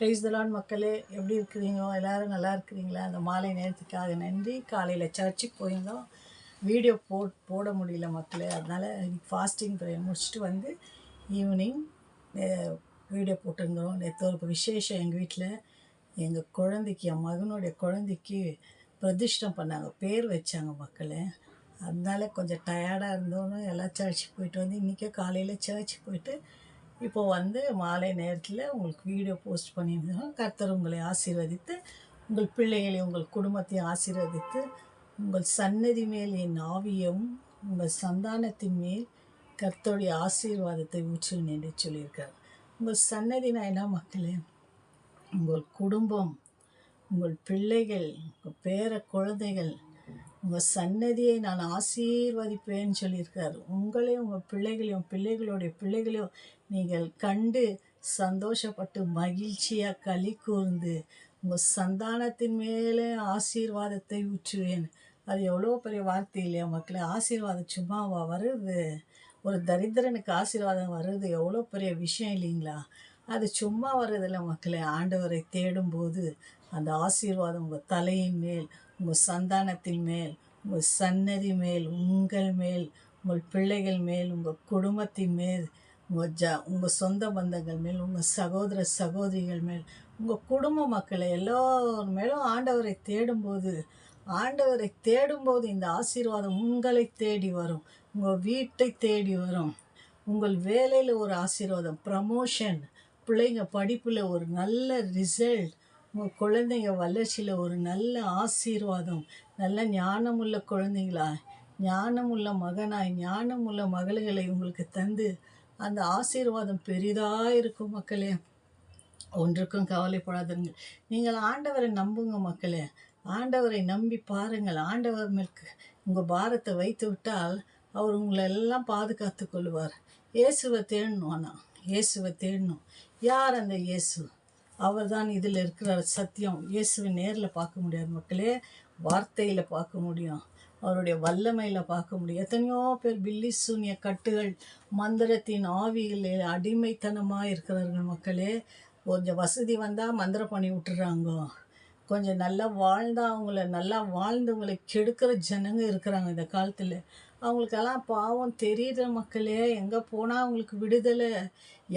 Praise the Lord மக்களே, எப்படி இருக்கிறீங்க? எல்லோரும் நல்லா இருக்கிறீங்களா? அந்த மாலை நேரத்துக்காக நன்றி. காலையில் சர்ச்சுக்கு போயிருந்தோம், வீடியோ போட முடியல மக்களே. அதனால் இன்னைக்கு ஃபாஸ்டிங் ப்ரேயர் முடிச்சுட்டு வந்து ஈவினிங் வீடியோ போட்டிருந்தோம். நேற்று ஒரு விசேஷம் எங்கள் வீட்டில். எங்கள் குழந்தைக்கு, என் மகனுடைய குழந்தைக்கு பிரதிஷ்டம் பண்ணாங்க, பேர் வச்சாங்க மக்களே. அதனால கொஞ்சம் டயர்டாக இருந்தோன்னு எல்லாம் சர்ச்சுக்கு போயிட்டு வந்து இன்றைக்கே காலையில் சர்ச்சுக்கு போயிட்டு இப்போ வந்து மாலை நேரத்தில் உங்களுக்கு வீடியோ போஸ்ட் பண்ணியிருந்தோம். கர்த்தர் உங்களை ஆசீர்வதித்து, உங்கள் பிள்ளைகளை, உங்கள் குடும்பத்தையும் ஆசீர்வதித்து, உங்கள் சன்னதி மேல் என் ஆவியும் உங்கள் சந்தானத்தின் மேல் கர்த்தருடைய ஆசீர்வாதத்தை ஊற்றுவேன் என்று சொல்லியிருக்கார். உங்கள் சன்னதினா என்ன மக்களே? உங்கள் குடும்பம், உங்கள் பிள்ளைகள், உங்கள் பேர குழந்தைகள், உங்கள் சன்னதியை நான் ஆசீர்வதிப்பேன்னு சொல்லியிருக்காரு. உங்களையும் உங்கள் பிள்ளைகளையும் பிள்ளைகளுடைய பிள்ளைகளையும் நீங்கள் கண்டு சந்தோஷப்பட்டு மகிழ்ச்சியாக களி கூர்ந்து உங்கள் சந்தானத்தின் மேலே ஆசீர்வாதத்தை ஊற்றுவேன். அது எவ்வளோ பெரிய வார்த்தை இல்லையா மக்களே? ஆசீர்வாதம் சும்மாவா வருது? ஒரு தரித்திரனுக்கு ஆசீர்வாதம் வர்றது எவ்வளோ பெரிய விஷயம் இல்லைங்களா? அது சும்மா வர்றதில்ல மக்களே. ஆண்டவரை தேடும்போது அந்த ஆசீர்வாதம் உங்கள் தலையின் மேல், உங்கள் சந்தானத்தின் மேல், உங்கள் சன்னதி மேல், உங்கள் மேல், உங்கள் பிள்ளைகள் மேல், உங்கள் குடும்பத்தின் மேல், உங்கள் சொந்த பந்தங்கள் மேல், உங்கள் சகோதர சகோதரிகள் மேல், உங்கள் குடும்ப மக்களை எல்லோரும் மேலும் ஆண்டவரை தேடும்போது இந்த ஆசீர்வாதம் உங்களை தேடி வரும், உங்கள் வீட்டை தேடி வரும். உங்கள் வேலையில் ஒரு ஆசீர்வாதம், ப்ரமோஷன், பிள்ளைங்க படிப்பில் ஒரு நல்ல ரிசல்ட், உங்கள் குழந்தைங்க வளர்ச்சியில் ஒரு நல்ல ஆசீர்வாதம், நல்ல ஞானமுள்ள குழந்தைங்களா, ஞானமுள்ள மகனாய், ஞானமுள்ள மகள்களை உங்களுக்கு தந்து அந்த ஆசீர்வாதம் பெரிதாக இருக்கும் மக்களே. ஒன்றுக்கும் கவலைப்படாதீங்க. நீங்கள் ஆண்டவரை நம்புங்க மக்களே. ஆண்டவரை நம்பி பாருங்கள். ஆண்டவர் மேற்கு உங்கள் பாரத்தை வைத்து விட்டால் அவர் உங்களை எல்லாம் பாதுகாத்து கொள்வார். இயேசுவை தேடணும். ஆனால் இயேசுவை தேடணும். யார் அந்த இயேசு? அவர் தான் இதில் இருக்கிற சத்தியம். இயேசுவை நேரில் பார்க்க முடியாது மக்களே, வார்த்தையில் பார்க்க முடியும், அவருடைய வல்லமையில் பார்க்க முடியும். எத்தனையோ பேர் பில்லி சூனிய கட்டுகள், மந்திரத்தின் ஆவிகளில் அடிமைத்தனமாக இருக்கிறார்கள் மக்களே. கொஞ்சம் வசதி வந்தால் மந்திரம் பண்ணி விட்டுறாங்க. கொஞ்சம் நல்லா வாழ்ந்தால் நல்லா வாழ்ந்தவங்களை கெடுக்கிற ஜனங்க இருக்கிறாங்க இந்த காலத்தில். அவங்களுக்கெல்லாம் பாவம் தெரியுற மக்களே. எங்கே போனால் அவங்களுக்கு விடுதலை,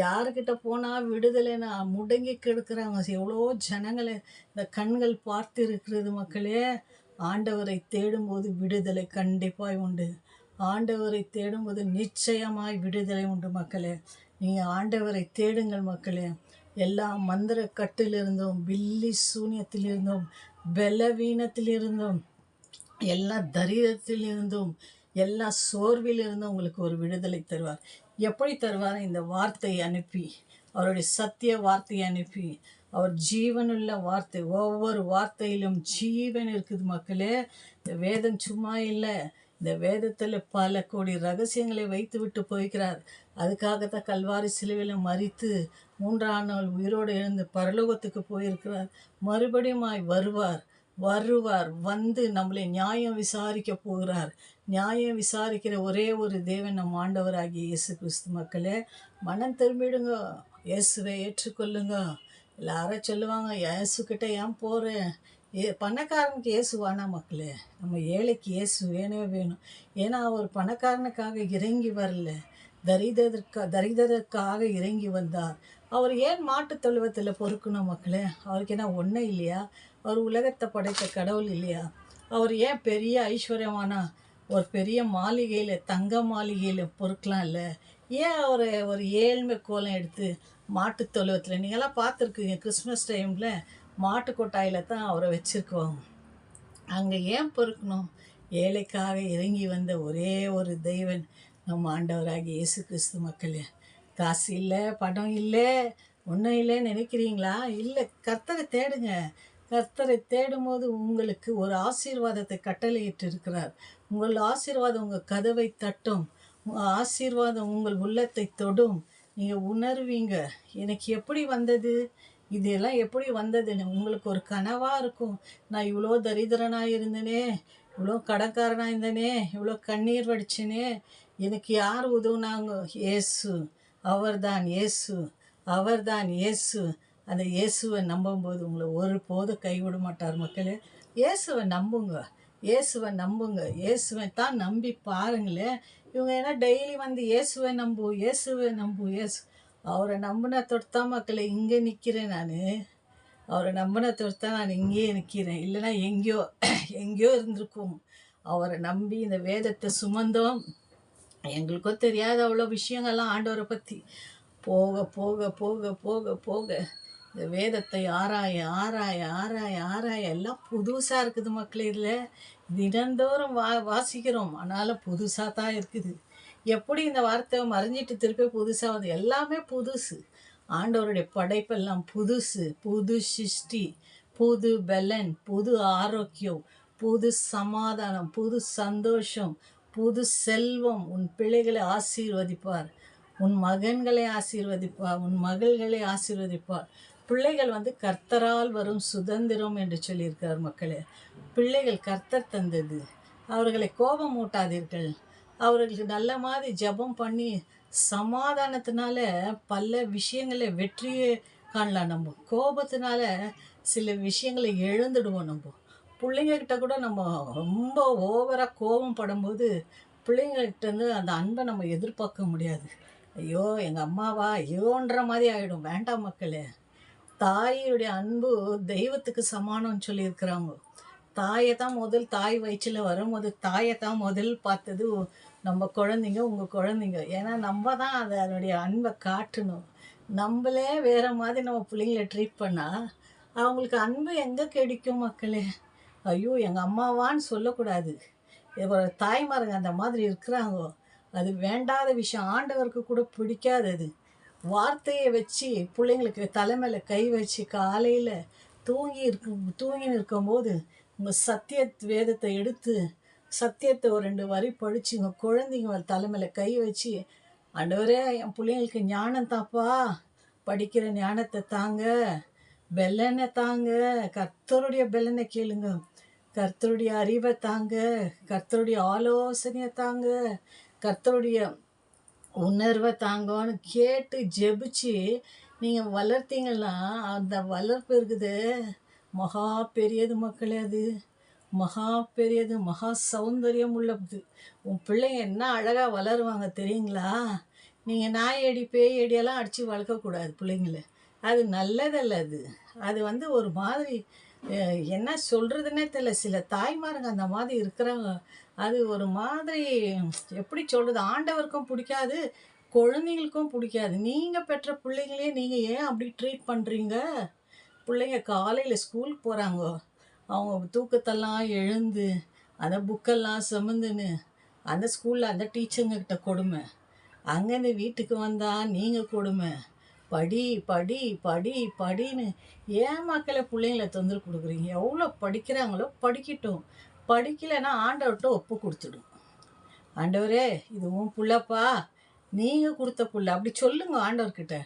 யாருக்கிட்ட போனால் விடுதலைன்னா முடங்கி கெடுக்கிறாங்க எவ்வளோ ஜனங்களை இந்த கண்கள் பார்த்து இருக்கிறது மக்களே. ஆண்டவரை தேடும்போது விடுதலை கண்டிப்பாக உண்டு. ஆண்டவரை தேடும்போது நிச்சயமாய் விடுதலை உண்டு மக்களே. நீங்கள் ஆண்டவரை தேடுங்கள் மக்களே. எல்லா மந்திர கட்டிலிருந்தும், பில்லி சூன்யத்திலிருந்தும், பலவீனத்திலிருந்தும், எல்லா தரித்திரத்திலிருந்தும், எல்லா சோர்விலிருந்தும் உங்களுக்கு ஒரு விடுதலை தருவார். எப்படி தருவார்? இந்த வார்த்தையை அனுப்பி, அவருடைய சத்திய வார்த்தையை அனுப்பி, அவர் ஜீவனுள்ள வார்த்தை. ஒவ்வொரு வார்த்தையிலும் ஜீவன் இருக்குது மக்களே. இந்த வேதம் சும்மா இல்லை. இந்த வேதத்தில் பல கோடி ரகசியங்களை வைத்து விட்டு போய்கிறார். அதுக்காகத்தான் கல்வாரி சிலுவையில் மரித்து 3ஆம் நாள் உயிரோடு எழுந்து பரலோகத்துக்கு போயிருக்கிறார். மறுபடியும் வருவார் வந்து நம்மளை நியாயம் விசாரிக்க போகிறார். நியாயம் விசாரிக்கிற ஒரே ஒரு தேவன் நம் ஆண்டவராகிய இயேசு கிறிஸ்து மக்களே. மனம் திரும்பிடுங்க, இயேசுவை ஏற்றுக்கொள்ளுங்க. எல்லாரும் சொல்லுவாங்க, இயேசுக்கிட்ட ஏன் போகிறேன்? பணக்காரனுக்கு இயேசு வேணாம் மக்களே. நம்ம ஏழைக்கு இயேசு வேணும். ஏன்னா அவர் பணக்காரனுக்காக இறங்கி வரல, தரிதருக்காக இறங்கி வந்தார். அவர் ஏன் மாட்டு தொழுவத்தில் பொறுக்கணும் மக்களே? அவருக்கு என்ன ஒன்றும் இல்லையா? அவர் உலகத்தை படைத்த கடவுள் இல்லையா? அவர் ஏன் பெரிய ஐஸ்வர்யமான ஒரு பெரிய மாளிகையில், தங்க மாளிகையில் பொறுக்கலாம் இல்லை? ஏன் அவர் ஒரு ஏழ்மை கோலம் எடுத்து மாட்டு தொழுவத்தில், நீங்களாம் பார்த்துருக்குங்க, கிறிஸ்மஸ் டைமில் மாட்டு கொட்டாயில் தான் அவரை வச்சுருக்குவாங்க. அங்கே ஏன் பொறுக்கணும்? ஏழைக்காக இறங்கி வந்த ஒரே ஒரு தெய்வன் நம்ம ஆண்டவராகிய இயேசு கிறிஸ்து மக்களே. காசு இல்லை, பணம் இல்லை, ஒன்றும் இல்லைன்னு நினைக்கிறீங்களா? இல்லை, கர்த்தரை தேடுங்க. கர்த்தரை தேடும்போது உங்களுக்கு ஒரு ஆசீர்வாதத்தை கட்டளையிட்டு இருக்கிறார். உங்கள் ஆசீர்வாதம் உங்கள் கதவை தட்டும். ஆசீர்வாதம் உங்கள் உள்ளத்தை தொடும். நீங்கள் உணர்வீங்க, எனக்கு எப்படி வந்தது, இதெல்லாம் எப்படி வந்ததுன்னு. உங்களுக்கு ஒரு கனவாக இருக்கும். நான் இவ்வளோ தரித்திரனாக இருந்தேனே, இவ்வளோ கடன்காரனாக இருந்தேனே, இவ்வளோ கண்ணீர் வடிச்சேனே, எனக்கு யார் உதவுனாங்க? இயேசு. அவர்தான் இயேசு. அந்த இயேசுவை நம்பும்போது உங்களை ஒரு போதும் கைவிட மாட்டார் மக்களே. இயேசுவை நம்புங்க, இயேசுவை நம்புங்க, இயேசுவை தான் நம்பி பாருங்களேன். இவங்க ஏன்னா டெய்லி வந்து இயேசுவை நம்பு, இயேசுவை நம்பு, அவரை நம்பின தொடுத்தான் மக்களே இங்கே நிற்கிறேன் நான். அவரை நம்பின தொடுத்தான் நான் இங்கேயே நிற்கிறேன். இல்லைன்னா எங்கேயோ எங்கேயோ இருந்திருக்கும். அவரை நம்பி இந்த வேதத்தை சுமந்தோம். எங்களுக்கும் தெரியாத அவ்வளோ விஷயங்கள்லாம் ஆண்டவரை பற்றி. போக போக போக போக போக இந்த வேதத்தை ஆராய ஆராய ஆராய ஆராய எல்லாம் புதுசாக இருக்குது மக்களே. இதில் தினந்தோறும் வாசிக்கிறோம், ஆனாலும் புதுசாக தான் இருக்குது. எப்படி இந்த வார்த்தை மறைஞ்சிட்டு திருப்பி புதுசாக வந்து எல்லாமே புதுசு. ஆண்டவருடைய படைப்பெல்லாம் புதுசு. புது சிருஷ்டி, புது பலன், புது ஆரோக்கியம், புது சமாதானம், புது சந்தோஷம், புது செல்வம். உன் பிள்ளைகளை ஆசீர்வதிப்பார், உன் மகன்களை ஆசீர்வதிப்பார், உன் மகள்களை ஆசீர்வதிப்பார். பிள்ளைகள் வந்து கர்த்தரால் வரும் சுதந்திரம் என்று சொல்லியிருக்கிறார் மக்களே. பிள்ளைகள் கர்த்தர் தந்தது. அவர்களை கோபம் ஊட்டாதீர்கள். அவர்களுக்கு நல்ல மாதிரி ஜெபம் பண்ணி சமாதானத்தினால பல விஷயங்களை வெற்றியே காணலாம். நம்ம கோபத்தினால சில விஷயங்களை இழந்துடுவோம். நம்ம பிள்ளைங்கக்கிட்ட கூட நம்ம ரொம்ப ஓவராக கோபம் படும்போது பிள்ளைங்கள்கிட்டருந்து அந்த அன்பை நம்ம எதிர்பார்க்க முடியாது. ஐயோ எங்கள் அம்மாவா ஐயோன்ற மாதிரி ஆகிடும். வேண்டாம் மக்களே. தாயுடைய அன்பு தெய்வத்துக்கு சமானம்னு சொல்லியிருக்கிறாங்க. தாயை தான் முதல் தாய் வயிற்றில் வரும்போது தாயை தான் முதல் பார்த்தது நம்ம குழந்தைங்க, உங்கள் குழந்தைங்க. ஏன்னா நம்ம தான் அதனுடைய அன்பை காட்டணும். நம்மளே வேறு மாதிரி நம்ம பிள்ளைங்களை ட்ரீட் பண்ணால் அவங்களுக்கு அன்பு எங்கே கிடைக்கும் மக்களே. ஐயோ எங்கள் அம்மாவான்னு சொல்லக்கூடாது. ஒரு தாய்மாருங்க அந்த மாதிரி இருக்கிறாங்க. அது வேண்டாத விஷயம். ஆண்டவருக்கு கூட பிடிக்காதது. வார்த்தையை வச்சு பிள்ளைங்களுக்கு தலைமையில கை வச்சு காலையில் தூங்கின்னு இருக்கும்போது உங்கள் சத்திய வேதத்தை எடுத்து சத்தியத்தை ஒரு 2 வரி படித்து உங்கள் குழந்தைங்க தலைமையில கை வச்சு, ஆண்டவரே என் பிள்ளைங்களுக்கு ஞானம் தாப்பா, படிக்கிற ஞானத்தை தாங்க, பெலனை தாங்க, கர்த்தருடைய பெலனை கேளுங்க, கர்த்தருடைய அறிவை தாங்க, கர்த்தருடைய ஆலோசனையை தாங்க, கர்த்தருடைய உணர்வை தாங்கன்னு கேட்டு ஜெபிச்சு நீங்கள் வளர்த்தீங்கன்னா அந்த வளர்ப்பு இருக்குது மகா பெரியது மக்களே. அது மகா பெரியது, மகா சௌந்தரியம் உள்ளது. உன் பிள்ளைங்க என்ன அழகாக வளருவாங்க தெரியுங்களா? நீங்கள் நாய் அடி பேய் அடியெல்லாம் அடித்து வளர்க்கக்கூடாது பிள்ளைங்கள. அது நல்லதல்ல. அது அது வந்து ஒரு மாதிரி என்ன சொல்கிறதுனே தெரியல. சில தாய்மாருங்க அந்த மாதிரி இருக்கிறாங்க. அது ஒரு மாதிரி எப்படி சொல்கிறது, ஆண்டவருக்கும் பிடிக்காது, குழந்தைங்களுக்கும் பிடிக்காது. நீங்கள் பெற்ற பிள்ளைங்களே நீங்கள் ஏன் அப்படி ட்ரீட் பண்ணுறீங்க? பிள்ளைங்க காலையில் ஸ்கூலுக்கு போகிறாங்க, அவங்க தூக்கத்தெல்லாம் எழுந்து அந்த புக்கெல்லாம் சுமந்துன்னு அந்த ஸ்கூலில் அந்த டீச்சருங்கக்கிட்ட கொடுமை, அங்கேருந்து வீட்டுக்கு வந்தால் நீங்கள் கொடுமை, படி படி படி படின்னு. ஏன் மக்களை பிள்ளைங்களை தொந்தரவு கொடுக்குறீங்க? எவ்வளோ படிக்கிறாங்களோ படிக்கட்டும். படிக்கலைன்னா ஆண்டவர்கிட்ட ஒப்பு கொடுத்துடும். ஆண்டவரே இது உன் புள்ளப்பா, நீங்கள் கொடுத்த புள்ள அப்படி சொல்லுங்க ஆண்டவர்கிட்ட.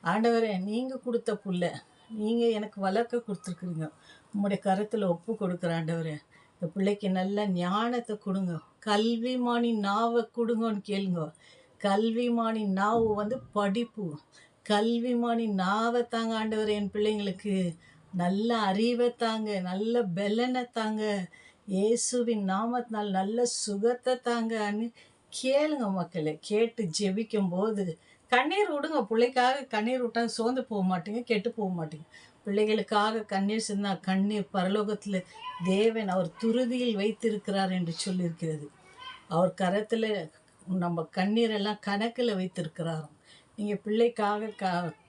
ஆண்டவரே நீங்கள் கொடுத்த புள்ள, நீங்கள் எனக்கு வளர்க்க கொடுத்துருக்குறீங்க, உங்களுடைய கருத்தில் ஒப்பு கொடுக்குற ஆண்டவரே. இந்த பிள்ளைக்கு நல்ல ஞானத்தை கொடுங்க, கல்விமானி நாவை கொடுங்கன்னு கேளுங்க. கல்விமானி நாவு வந்து படிப்பு. கல்விமானி நாவை தாங்க ஆண்டவர். என் பிள்ளைங்களுக்கு நல்ல அறிவை தாங்க, நல்ல பெலனை தாங்க, இயேசுவின் நாமத்தினால் நல்ல சுகத்தை தாங்கன்னு கேளுங்க மக்களே. கேட்டு ஜெபிக்கும் போது கண்ணீர் விடுங்க. பிள்ளைக்காக கண்ணீர் விட்டால் சோர்ந்து போக மாட்டீங்க, கெட்டு போக மாட்டீங்க. பிள்ளைகளுக்காக கண்ணீர் சிந்தா கண்ணீர் பரலோகத்தில் தேவன் அவர் துருதியில் வைத்திருக்கிறார் என்று சொல்லியிருக்கிறது. அவர் கரத்தில் நம்ம கண்ணீரெல்லாம் கணக்கில் வைத்திருக்கிறாராம். நீங்கள் பிள்ளைக்காக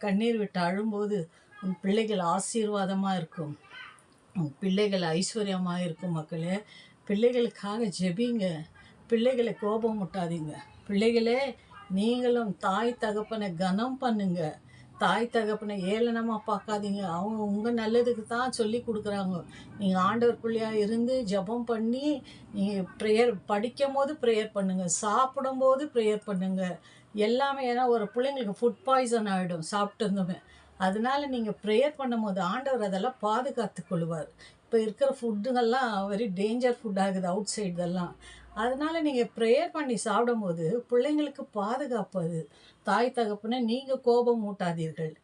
கண்ணீர் விட்டு அழும்போது உன் பிள்ளைகள் ஆசீர்வாதமாக இருக்கும், உன் பிள்ளைகள் ஐஸ்வர்யமாக இருக்கும் மக்களே. பிள்ளைகளுக்காக ஜெபிங்க, பிள்ளைகளை கோபம் முட்டாதீங்க. பிள்ளைகளே நீங்களும் தாய் தகப்பனை கனம் பண்ணுங்க, தாய் தகப்பனை ஏளனமாக பார்க்காதீங்க. அவங்க உங்கள் நல்லதுக்கு தான் சொல்லி கொடுக்குறாங்க. நீங்கள் ஆண்டவர் பிள்ளையாக இருந்து ஜெபம் பண்ணி நீங்கள் ப்ரேயர் படிக்கும் போது ப்ரேயர் பண்ணுங்கள், சாப்பிடும்போது ப்ரேயர் பண்ணுங்கள், எல்லாமே. ஏன்னா ஒரு பிள்ளைங்களுக்கு ஃபுட் பாய்சன் ஆகிடும் சாப்பிட்டு இருந்தோமே. அதனால நீங்கள் ப்ரேயர் பண்ணும்போது ஆண்டவர் அதெல்லாம் பாதுகாத்து கொள்வார். இப்போ இருக்கிற ஃபுட்டுங்கள்லாம் வெரி டேஞ்சர் ஃபுட் ஆகுது அவுட் சைடெல்லாம். அதனால் நீங்கள் ப்ரேயர் பண்ணி சாப்பிடும்போது பிள்ளைங்களுக்கு பாதுகாப்பு. அது தாய் தகப்பனை நீங்கள் கோபம் மூட்டாதீர்கள்.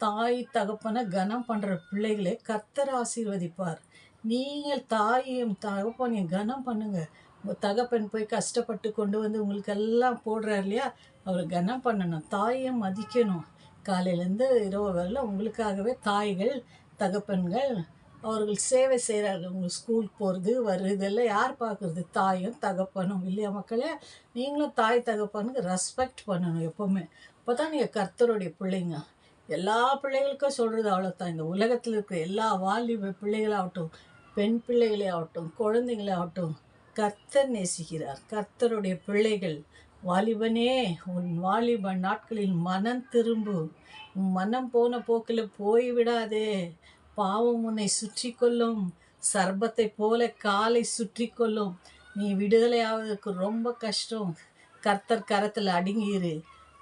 தாய் தகப்பனை கனம் பண்ணுற பிள்ளைகளை கர்த்தர் ஆசீர்வதிப்பார். நீங்கள் தாயையும் தகப்பனையும் கனம் பண்ணுங்க. உங்கள் தகப்பன் போய் கஷ்டப்பட்டு கொண்டு வந்து உங்களுக்கு எல்லாம் போடுறார் இல்லையா, அவரை கனம் பண்ணணும். தாயை மதிக்கணும். காலையிலேருந்து இரவு வரல உங்களுக்காகவே தாய்கள் தகப்பன்கள் அவர்கள் சேவை செய்கிறார்கள். உங்களுக்கு ஸ்கூலுக்கு போகிறது வர்றது இதெல்லாம் யார் பார்க்குறது? தாயும் தகப்பனும் இல்லையா மக்களே? நீங்களும் தாய் தகப்பனுக்கு ரெஸ்பெக்ட் பண்ணணும் எப்போவுமே. அப்போ தான் நீங்கள் கர்த்தருடைய பிள்ளைங்க. எல்லா பிள்ளைகளுக்கும் சொல்கிறது அவ்வளோதான். இந்த உலகத்தில் இருக்கிற எல்லா வாலிப பிள்ளைகளாகட்டும், பெண் பிள்ளைகளே ஆகட்டும், குழந்தைங்களே ஆகட்டும், கர்த்தர் நேசிக்கிறார். கர்த்தருடைய பிள்ளைகள். வாலிபனே, உன் வாலிப நாட்களில் மனம் திரும்பு. உன் மனம் போன போக்கில் போய்விடாதே. பாவம் உன்னை சுற்றி கொள்ளும், சர்பத்தை போல காலை சுற்றி கொள்ளும். நீ விடுதலை ஆவதற்கு ரொம்ப கஷ்டம். கர்த்தர் கரத்தில் அடங்கியிரு.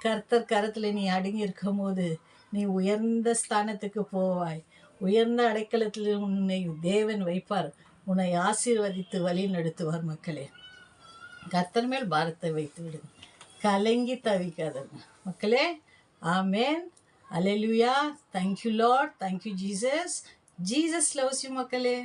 கர்த்தர் கரத்தில் நீ அடங்கி இருக்கும் போது நீ உயர்ந்த ஸ்தானத்துக்கு போவாய். உயர்ந்த அடைக்கலத்தில் உன்னை தேவன் வைப்பார். உன்னை ஆசீர்வதித்து வழி நடத்துவார். மக்களே, கர்த்தர் மேல் பாரத்தை வைத்து விடுங்க. கலங்கி தவிக்காதங்க மக்களே. Amen. Alleluia. Thank you Lord. Thank you Jesus. Jesus loves you மக்களே.